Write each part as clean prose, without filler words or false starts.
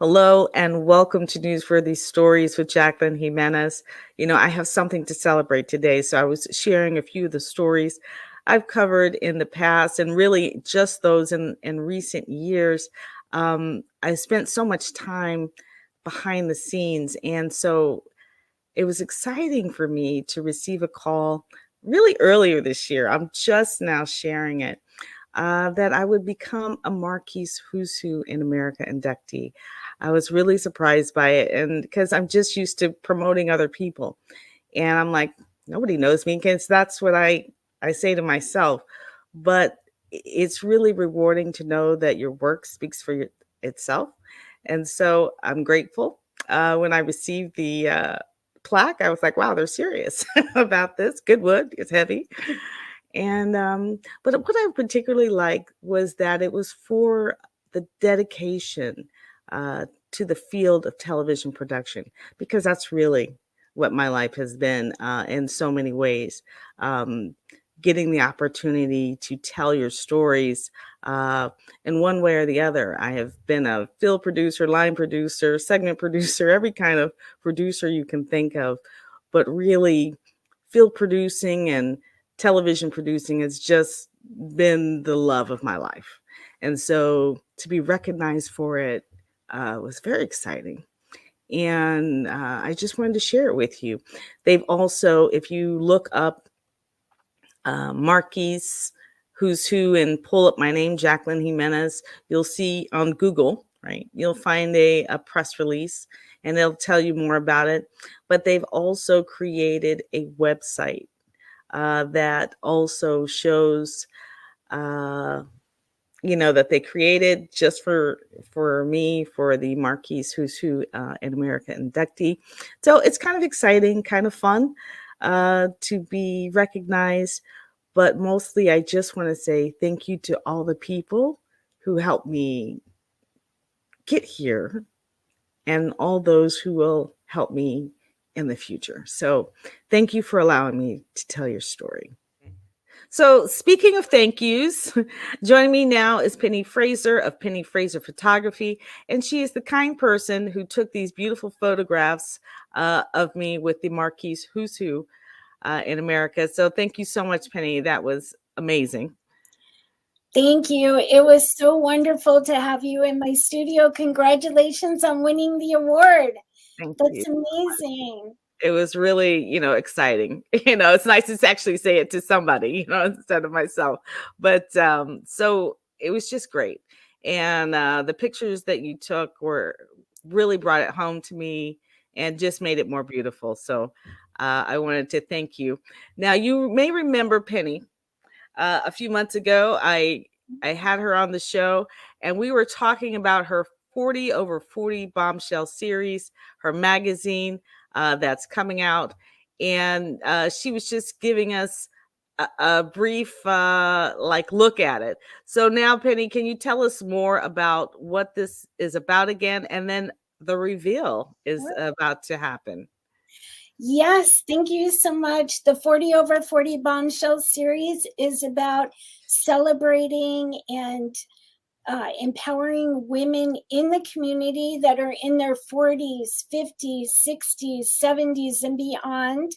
Hello and welcome to Newsworthy Stories with Jacqueline Jimenez. I have something to celebrate today, so I was sharing a few of the stories I've covered in the past and really just those in recent years. I spent so much time behind the scenes, and so it was exciting for me to receive a call really earlier this year. I'm just now sharing it that I would become a Marquis Who's Who in America inductee. I was really surprised by it, and because I'm just used to promoting other people, and I'm like, nobody knows me, because that's what I say to myself. But it's really rewarding to know that your work speaks for itself, and so I'm grateful. When I received the plaque, I was like, wow, they're serious about this. Good wood, it's heavy. And but what I particularly liked was that it was for the dedication to the field of television production, because that's really what my life has been in so many ways. Um, Getting the opportunity to tell your stories uh, in one way or the other. I have been a field producer, line producer, segment producer, every kind of producer you can think of, but really field producing and television producing has just been the love of my life. And so to be recognized for it was very exciting. And I just wanted to share it with you. They've also, if you look up Marquis Who's Who and pull up my name, Jacqueline Jimenez, you'll see on Google, right? You'll find a press release and they'll tell you more about it. But they've also created a website that also shows, uh, that they created just for me, for the Marquis Who's Who in America inductee. So it's kind of exciting, kind of fun to be recognized. But mostly, I just want to say thank you to all the people who helped me get here and all those who will help me in the future. So thank you for allowing me to tell your story. So, speaking of thank yous, joining me now is Penny Fraser of Penny Fraser Photography, and she is the kind person who took these beautiful photographs of me with the Marquis Who's Who in America. So, thank you so much, Penny. That was amazing. Thank you. It was so wonderful to have you in my studio. Congratulations on winning the award. Thank you. That's amazing. It was really, exciting. It's nice to actually say it to somebody, instead of myself. But so it was just great. And the pictures that you took were really brought it home to me and just made it more beautiful. So I wanted to thank you. Now, you may remember Penny. A few months ago, I had her on the show, and we were talking about her 40 over 40 Bombshell series, her magazine that's coming out. And she was just giving us a brief look at it. So now, Penny, can you tell us more about what this is about again? And then the reveal is about to happen. Yes, thank you so much. The 40 over 40 Bombshell series is about celebrating and empowering women in the community that are in their 40s, 50s, 60s, 70s, and beyond.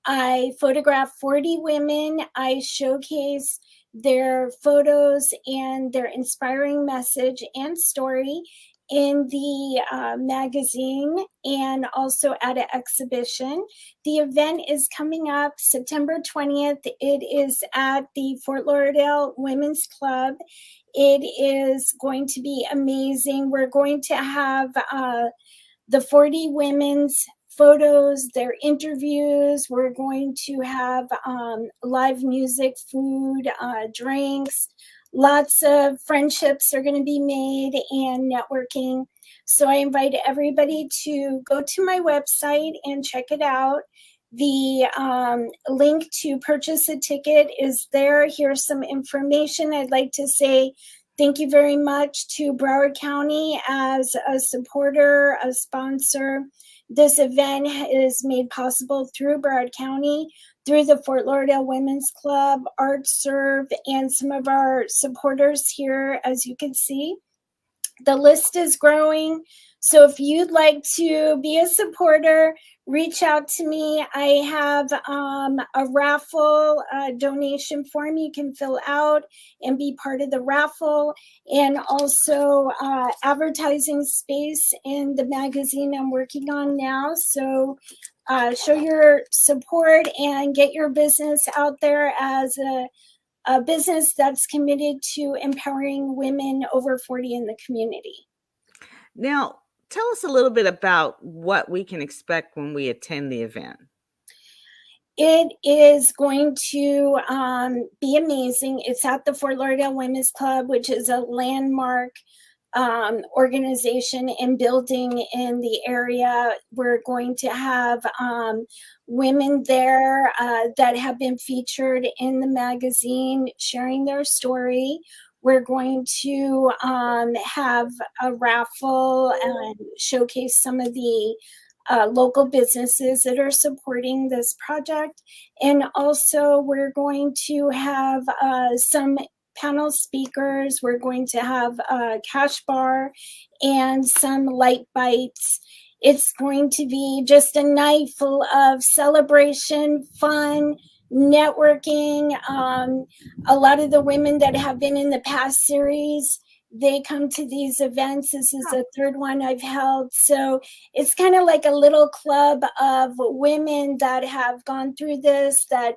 I photograph 40 women. I showcase their photos and their inspiring message and story in the magazine and also at an exhibition. The event is coming up September 20th. It is at the Fort Lauderdale Women's Club. It is going to be amazing. We're going to have the 40 women's photos, their interviews. We're going to have live music, food, drinks. Lots of friendships are going to be made and networking. So I invite everybody to go to my website and check it out. The link to purchase a ticket is there. Here's some information. I'd like to say thank you very much to Broward County as a supporter, a sponsor. This event is made possible through Broward County, through the Fort Lauderdale Women's Club, ArtServe, and some of our supporters here, as you can see. The list is growing, So if you'd like to be a supporter, reach out to me. I have a raffle donation form you can fill out and be part of the raffle, and also advertising space in the magazine I'm working on now. So show your support and get your business out there as a business that's committed to empowering women over 40 in the community. Now, tell us a little bit about what we can expect when we attend the event. It is going to be amazing. It's at the Fort Lauderdale Women's Club, which is a landmark organization and building in the area. We're going to have women there that have been featured in the magazine sharing their story. We're going to have a raffle and showcase some of the local businesses that are supporting this project. And also we're going to have some panel speakers. We're going to have a cash bar and some light bites. It's going to be just a night full of celebration, fun, networking. A lot of the women that have been in the past series, they come to these events. This is the third one I've held. So it's kind of like a little club of women that have gone through this, that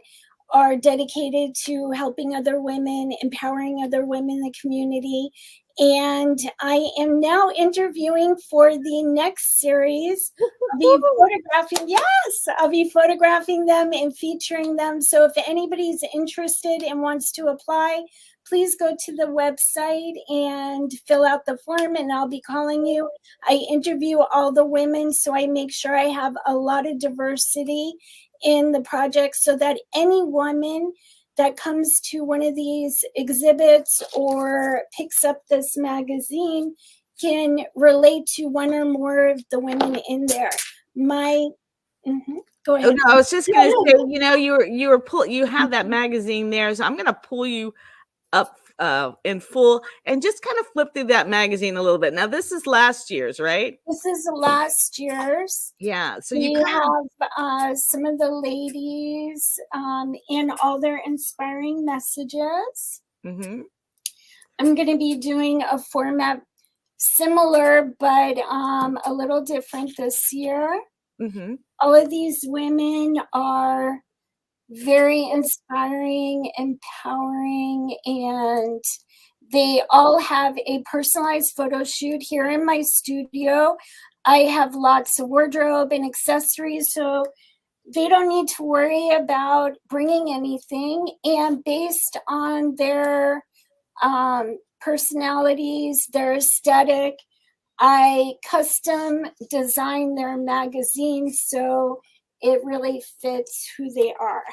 are dedicated to helping other women, empowering other women in the community. And I am now interviewing for the next series. I'll be photographing, yes, I'll be photographing them and featuring them. So if anybody's interested and wants to apply, please go to the website and fill out the form, and I'll be calling you. I interview all the women, so I make sure I have a lot of diversity in the project so that any woman that comes to one of these exhibits or picks up this magazine can relate to one or more of the women in there. Go ahead. Oh no, I was just going to say, you know, you have that magazine there, so I'm going to pull you up in full and just kind of flip through that magazine a little bit. Now, this is last year's, right? This is last year's. Yeah. So we you have some of the ladies in all their inspiring messages. Mm-hmm. I'm going to be doing a format similar, but a little different this year. Mm-hmm. All of these women are very inspiring, empowering, and they all have a personalized photo shoot here in my studio. I have lots of wardrobe and accessories, so they don't need to worry about bringing anything. And based on their personalities, their aesthetic, I custom design their magazine so it really fits who they are.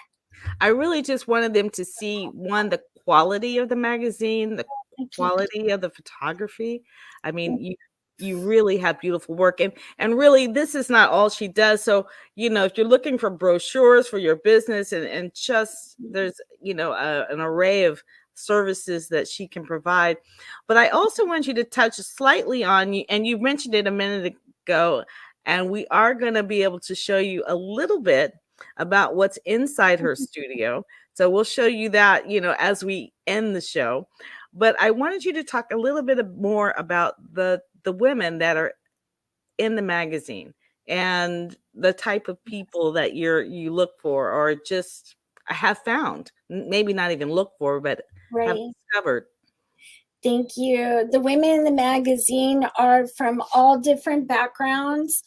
I really just wanted them to see, one, the quality of the magazine, the quality of the photography. I mean, you really have beautiful work, and really this is not all she does. So, you know, if you're looking for brochures for your business and just there's, you know, an array of services that she can provide. But I also want you to touch slightly on you, and you mentioned it a minute ago, and we are going to be able to show you a little bit about what's inside her studio. So we'll show you that, you know, as we end the show. But I wanted you to talk a little bit more about the women that are in the magazine and the type of people that you look for, or just have found, maybe not even look for, but have discovered. Thank you. The women in the magazine are from all different backgrounds.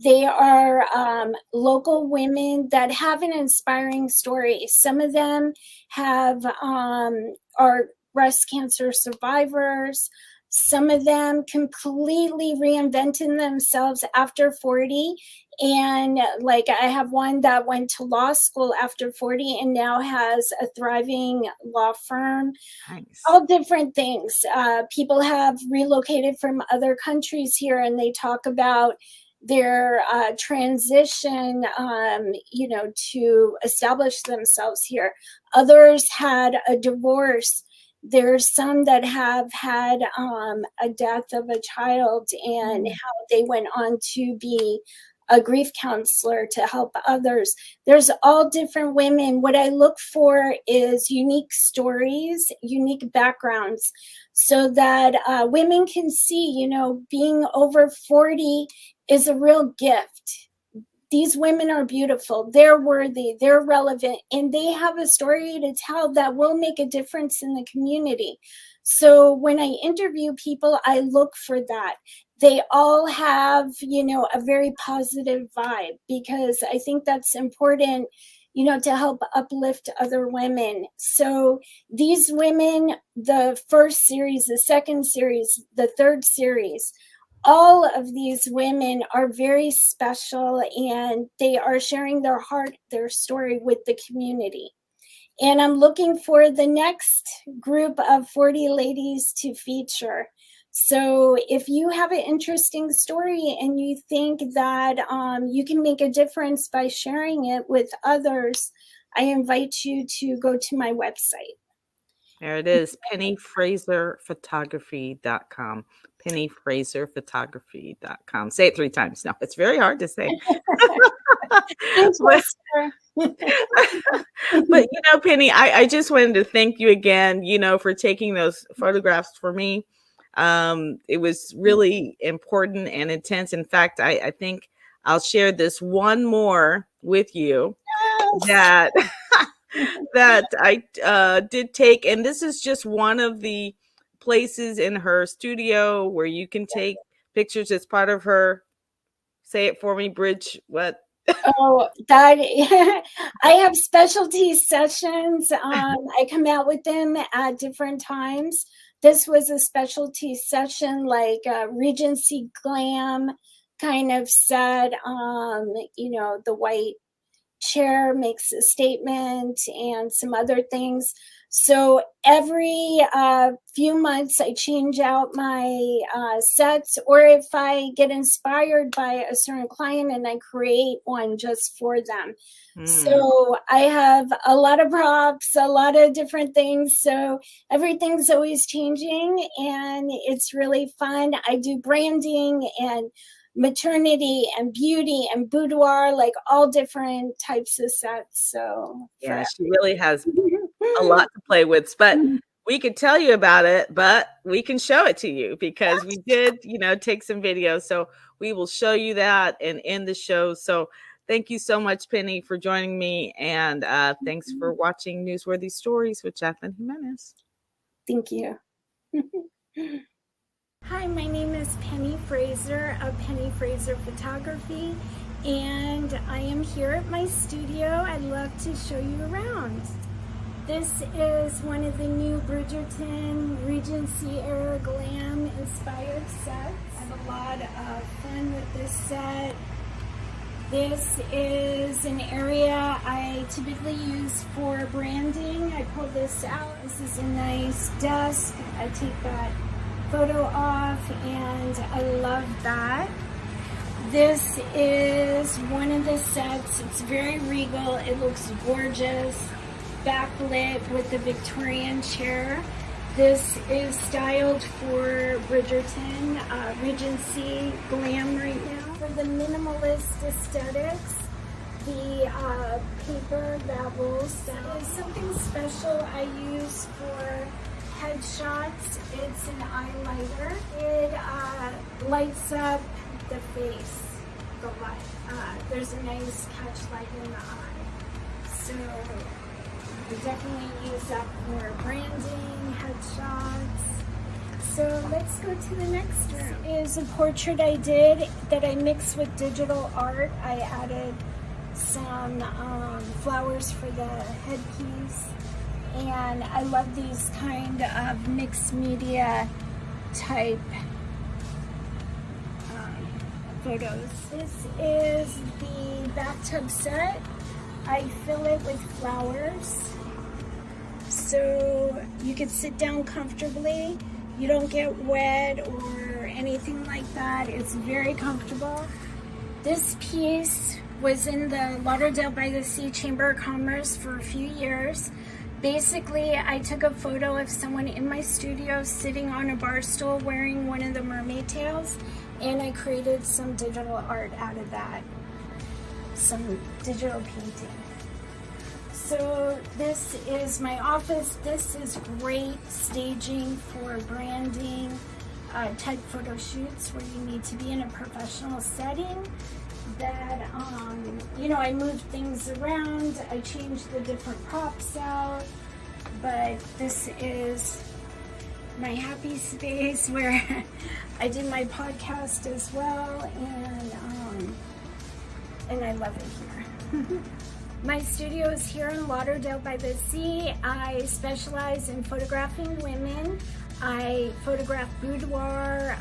They are local women that have an inspiring story. Some of them are breast cancer survivors. Some of them completely reinvented themselves after 40. And like I have one that went to law school after 40 and now has a thriving law firm. Nice. All different things. People have relocated from other countries here, and they talk about their transition, you know, to establish themselves here. Others had a divorce There's some that have had a death of a child and how they went on to be a grief counselor to help others. There's all different women. What I look for is unique stories, unique backgrounds, so that women can see, you know, being over 40 is a real gift. These women are beautiful, they're worthy, they're relevant, and they have a story to tell that will make a difference in the community. So when I interview people, I look for that. They all have, you know, a very positive vibe, because I think that's important, you know, to help uplift other women. So these women, the first series, the second series, the third series, all of these women are very special, and they are sharing their heart, their story with the community. And I'm looking for the next group of 40 ladies to feature. So if you have an interesting story and you think that you can make a difference by sharing it with others, I invite you to go to my website. There it is, pennyfraserphotography.com. pennyfraserphotography.com. Say it 3 times. No, it's very hard to say. But but, you know, Penny, I just wanted to thank you again, you know, for taking those photographs for me. It was really important and intense. In fact, I think I'll share this one more with you that that I did take. And this is just one of the places in her studio where you can take pictures as part of her, say it for me, Bridge, what? Oh, that I have specialty sessions. I come out with them at different times. This was a specialty session, like Regency glam kind of set. You know, the white chair makes a statement and some other things. So every few months I change out my sets, or if I get inspired by a certain client and I create one just for them. So I have a lot of props, a lot of different things. So everything's always changing, and it's really fun. I do branding and maternity and beauty and boudoir, like all different types of sets. So yeah, she really has a lot to play with, but we could tell you about it, but we can show it to you because we did, you know, take some videos. So we will show you that and end the show. So thank you so much, Penny, for joining me. And thanks for watching Newsworthy Stories with Jacqueline Jimenez. Thank you. Hi, my name is Penny Fraser of Penny Fraser Photography, and I am here at my studio. I'd love to show you around. This is one of the new Bridgerton Regency era glam inspired sets. I have a lot of fun with this set. This is an area I typically use for branding. I pull this out. This is a nice desk. I take that photo off, and I love that. This is one of the sets. It's very regal. It looks gorgeous, backlit with the Victorian chair. This is styled for Bridgerton, Regency glam right now. For the minimalist aesthetics, the paper that rolls down is something special I use for headshots. It's an eyeliner. It lights up the face, the light. There's a nice catch light in the eye. So we definitely use that for branding, headshots. So let's go to the next room. This is a portrait I did that I mixed with digital art. I added some flowers for the headpiece. And I love these kind of mixed media type photos. This is the bathtub set. I fill it with flowers, so you can sit down comfortably. You don't get wet or anything like that. It's very comfortable. This piece was in the Lauderdale by the Sea Chamber of Commerce for a few years. Basically, I took a photo of someone in my studio sitting on a bar stool wearing one of the mermaid tails, and I created some digital art out of that, some digital painting. So this is my office. This is great staging for branding type photo shoots where you need to be in a professional setting. That I moved things around, I changed the different props out, but this is my happy space where I did my podcast as well, and I love it here. My studio is here in Lauderdale by the Sea. I specialize in photographing women. I photograph boudoir,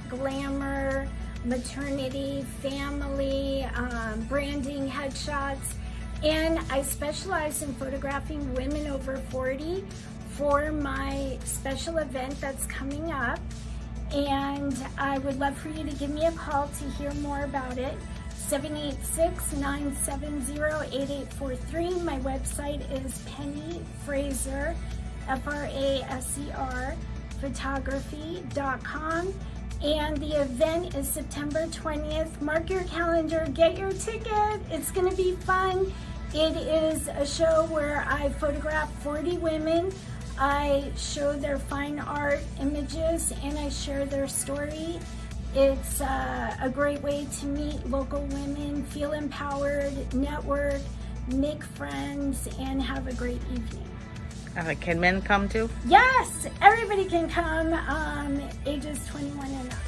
glamour, maternity, family, branding, headshots, and I specialize in photographing women over 40 for my special event that's coming up, and I would love for you to give me a call to hear more about it. 786-970-8843. My website is Penny Fraser, Fraser, photography.com. And the event is September 20th. Mark your calendar, get your ticket. It's gonna be fun. It is a show where I photograph 40 women. I show their fine art images and I share their story. It's a great way to meet local women, feel empowered, network, make friends, and have a great evening. Can men come too? Yes, everybody can come, ages 21 and up.